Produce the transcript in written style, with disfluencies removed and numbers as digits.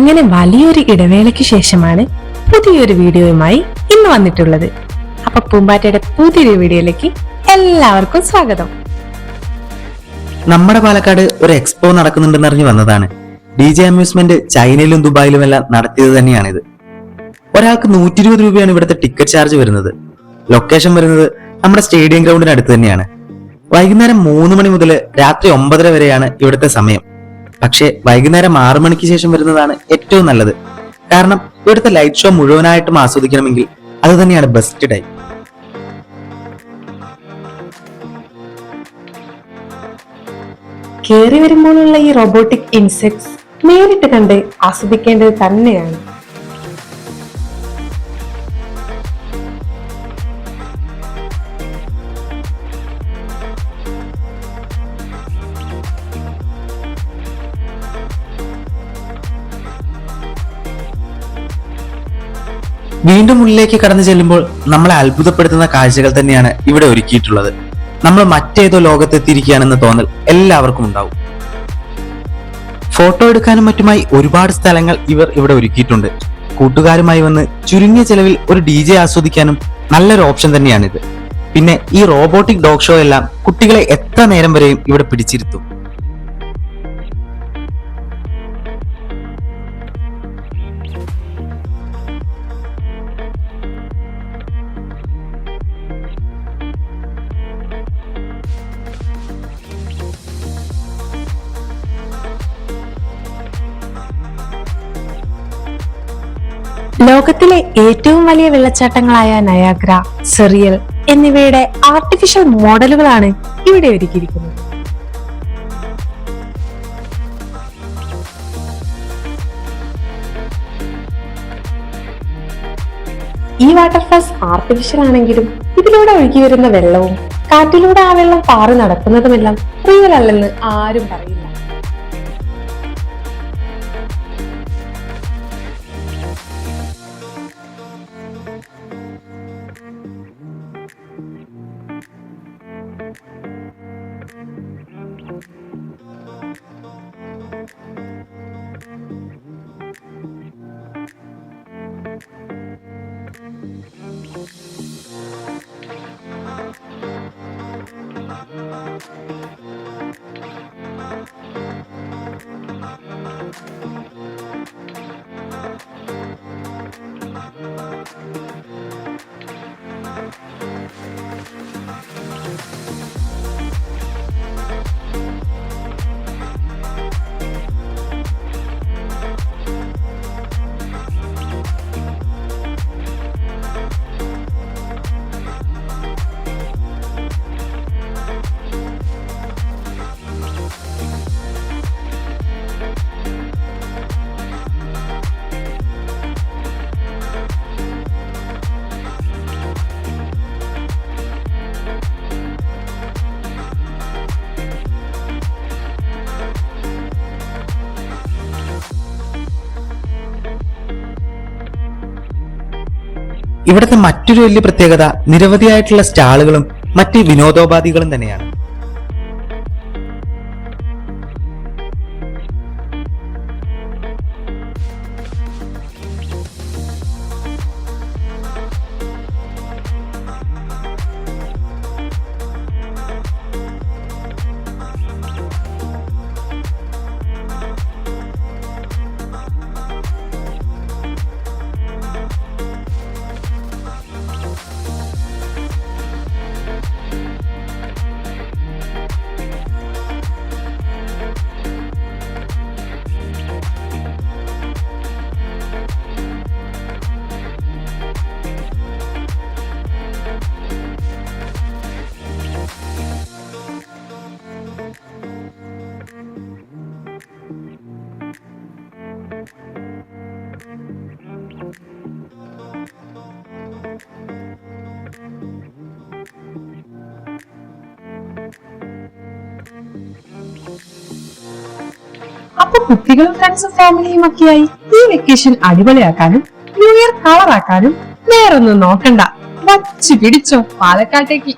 അങ്ങനെ വലിയൊരു ഇടവേളയ്ക്ക് ശേഷമാണ് പുതിയൊരു വീഡിയോയുമായി ഇന്ന് വന്നിട്ടുള്ളത്. അപ്പൊ പൂമ്പാറ്റയുടെ പുതിയൊരു വീഡിയോയിലേക്ക് എല്ലാവർക്കും സ്വാഗതം. നമ്മുടെ പാലക്കാട് ഒരു എക്സ്പോ നടക്കുന്നുണ്ടെന്ന് അറിഞ്ഞു വന്നതാണ്. DJ അമ്യൂസ്മെന്റ് ചൈനയിലും ദുബായിലും എല്ലാം നടത്തിയത് തന്നെയാണിത്. ഒരാൾക്ക് 120 രൂപയാണ് ഇവിടുത്തെ ടിക്കറ്റ് ചാർജ് വരുന്നത്. ലൊക്കേഷൻ വരുന്നത് നമ്മുടെ സ്റ്റേഡിയം ഗ്രൗണ്ടിന് അടുത്ത് തന്നെയാണ്. വൈകുന്നേരം 3 മണി മുതൽ രാത്രി 9:30 വരെയാണ് ഇവിടുത്തെ സമയം. പക്ഷേ വൈകുന്നേരം 6 മണിക്ക് ശേഷം വരുന്നതാണ് ഏറ്റവും നല്ലത്. കാരണം ഇവിടുത്തെ ലൈറ്റ് ഷോ മുഴുവനായിട്ടും ആസ്വദിക്കണമെങ്കിൽ അത് തന്നെയാണ് ബെസ്റ്റ് ടൈം. കേറി വരുമ്പോഴുള്ള ഈ റോബോട്ടിക് ഇൻസെക്ട്സ് നേരിട്ട് കണ്ട് ആസ്വദിക്കേണ്ടത് തന്നെയാണ്. വീണ്ടും ഉള്ളിലേക്ക് കടന്നു ചെല്ലുമ്പോൾ നമ്മളെ അത്ഭുതപ്പെടുത്തുന്ന കാഴ്ചകൾ തന്നെയാണ് ഇവിടെ ഒരുക്കിയിട്ടുള്ളത്. നമ്മൾ മറ്റേതോ ലോകത്തെത്തിയിരിക്കുകയാണെന്ന് തോന്നൽ എല്ലാവർക്കും ഉണ്ടാവും. ഫോട്ടോ എടുക്കാനും മറ്റുമായി ഒരുപാട് സ്ഥലങ്ങൾ ഇവർ ഇവിടെ ഒരുക്കിയിട്ടുണ്ട്. കൂട്ടുകാരുമായി വന്ന് ചുരുങ്ങിയ ചെലവിൽ ഒരു DJ ആസ്വദിക്കാനും നല്ലൊരു ഓപ്ഷൻ തന്നെയാണിത്. പിന്നെ ഈ റോബോട്ടിക് ഡോഗ് ഷോ എല്ലാം കുട്ടികളെ എത്ര നേരം വരെയും ഇവിടെ പിടിച്ചിരുത്തും. ലോകത്തിലെ ഏറ്റവും വലിയ വെള്ളച്ചാട്ടങ്ങളായ നയാഗ്ര, സെറിയൽ എന്നിവയുടെ ആർട്ടിഫിഷ്യൽ മോഡലുകളാണ് ഇവിടെ ഒരുക്കിയിരിക്കുന്നത്. ഈ വാട്ടർഫാൾസ് ആർട്ടിഫിഷ്യൽ ആണെങ്കിലും ഇതിലൂടെ ഒഴുകി വരുന്ന വെള്ളവും കാറ്റിലൂടെ ആ വെള്ളം പാറി നടക്കുന്നതുമെല്ലാം റിയൽ അല്ലെന്ന് ആരും പറയില്ല. ഇവിടുത്തെ മറ്റൊരു വലിയ പ്രത്യേകത നിരവധിയായിട്ടുള്ള സ്റ്റാളുകളും മറ്റ് വിനോദോപാധികളും തന്നെയാണ്. അപ്പൊ കുട്ടികളും ഫ്രണ്ട്സും ഫാമിലിയും ഒക്കെയായി ഈ വെക്കേഷൻ അടിപൊളിയാക്കാനും ന്യൂ ഇയർ കളറാക്കാനും വേറൊന്നും നോക്കണ്ട, വച്ച് പിടിച്ചോ പാലക്കാട്ടേക്ക്.